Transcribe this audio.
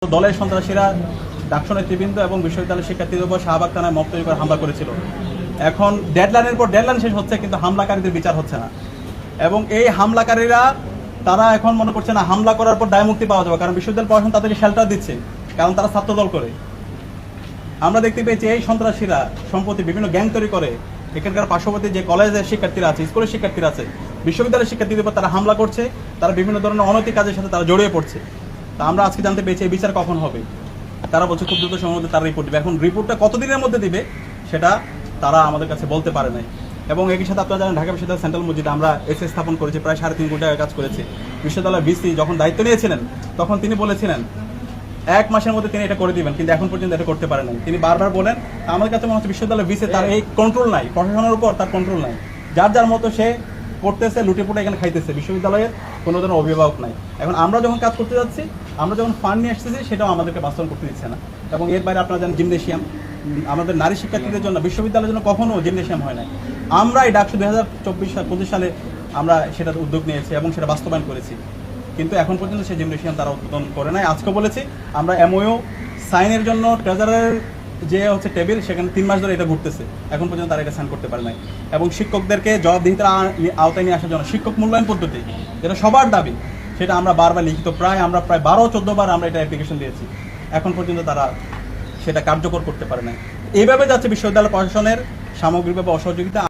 দলের সন্ত্রাসীরা ডাকসু নেতৃবৃন্দ এবং বিশ্ববিদ্যালয়ের শিক্ষার্থীদের উপর শাহবাগ থানায় মব তৈরি করে হামলা করেছিল। এখন ডেডলাইনের পর ডেডলাইন শেষ হচ্ছে, কিন্তু হামলাকারীদের বিচার হচ্ছে না। এবং এই হামলাকারীরা তারা এখন মনে করছে না হামলা করার পর দায় মুক্তি পাওয়া যাবে, কারণ বিশ্ববিদ্যালয় প্রশাসন তাদেরকে শেল্টার দিচ্ছে, কারণ তারা ছাত্রদল করে। আমরা দেখতে পেয়েছি এই সন্ত্রাসীরা সম্প্রতি বিভিন্ন গ্যাং তৈরি করে এখানকার পার্শ্ববর্তী যে কলেজের শিক্ষার্থীরা আছে, স্কুলের শিক্ষার্থীরা আছে, বিশ্ববিদ্যালয়ের শিক্ষার্থীদের উপর তারা হামলা করছে, তারা বিভিন্ন ধরনের অনৈতিক কাজের সাথে তারা জড়িয়ে পড়ছে। তা আমরা আজকে জানতে পেরেছি এই বিচার কখন হবে। তারা বলছে খুব দ্রুত সময়ের মধ্যে তারা রিপোর্ট দিবে। এখন রিপোর্টটা কতদিনের মধ্যে দিবে সেটা তারা আমাদের কাছে বলতে পারে নাই। এবং একই সাথে আপনারা জানেন ঢাকা বিশ্ববিদ্যালয় সেন্ট্রাল মসজিদে আমরা এসে স্থাপন করেছি, প্রায় 3.5 কোটি টাকার কাজ করেছি। বিশ্ববিদ্যালয়ের ভিসি যখন দায়িত্ব নিয়েছিলেন তখন তিনি বলেছিলেন 1 মাসের মধ্যে তিনি এটা করে দিবেন, কিন্তু এখন পর্যন্ত এটা করতে পারেন নাই। তিনি বারবার বলেন, আমাদের কাছে মনে হচ্ছে বিশ্ববিদ্যালয়ের ভিসি তার এই কন্ট্রোল নাই, প্রশাসনের উপর তার কন্ট্রোল নাই, যার যার মতো সে করতেছে, লুটেপুটে এখানে খাইতেছে, বিশ্ববিদ্যালয়ের কোনো ধরনের অভিভাবক নাই। এখন আমরা যখন কাজ করতে যাচ্ছি, আমরা যখন ফান্ড নিয়ে আসতেছি, সেটাও আমাদেরকে বাস্তবায়ন করতে দিচ্ছে না। এবং এর বাইরে আপনারা জানেন জিমনেশিয়াম, আমাদের নারী শিক্ষার্থীদের জন্য বিশ্ববিদ্যালয়ের জন্য কখনো জিমনেশিয়াম হয় না। আমরা এই ডাকসু 2024-25 সালে আমরা সেটার উদ্যোগ নিয়েছি এবং সেটা বাস্তবায়ন করেছি, কিন্তু এখন পর্যন্ত সেই জিমনেশিয়াম তারা উদ্বোধন করে নাই। আজকে বলেছি আমরা এমওইউ সাইনের জন্য ট্রেজারের যে টেবিল, সেখানে 3 মাস ধরে এটা ঘুরতেছে, এখন পর্যন্ত তারা এটা সাইন করতে পারে নাই। এবং শিক্ষকদেরকে জবাবদিহিতার আওতায় নিয়ে আসার জন্য শিক্ষক মূল্যায়ন পদ্ধতি, যেটা সবার দাবি, সেটা আমরা বারবার লিখিত আমরা প্রায় 12-14 বার আমরা এটা অ্যাপ্লিকেশন দিয়েছি, এখন পর্যন্ত তারা সেটা কার্যকর করতে পারে নাই। এইভাবে যাচ্ছে বিশ্ববিদ্যালয় প্রশাসনের সামগ্রিকভাবে অসহযোগিতা।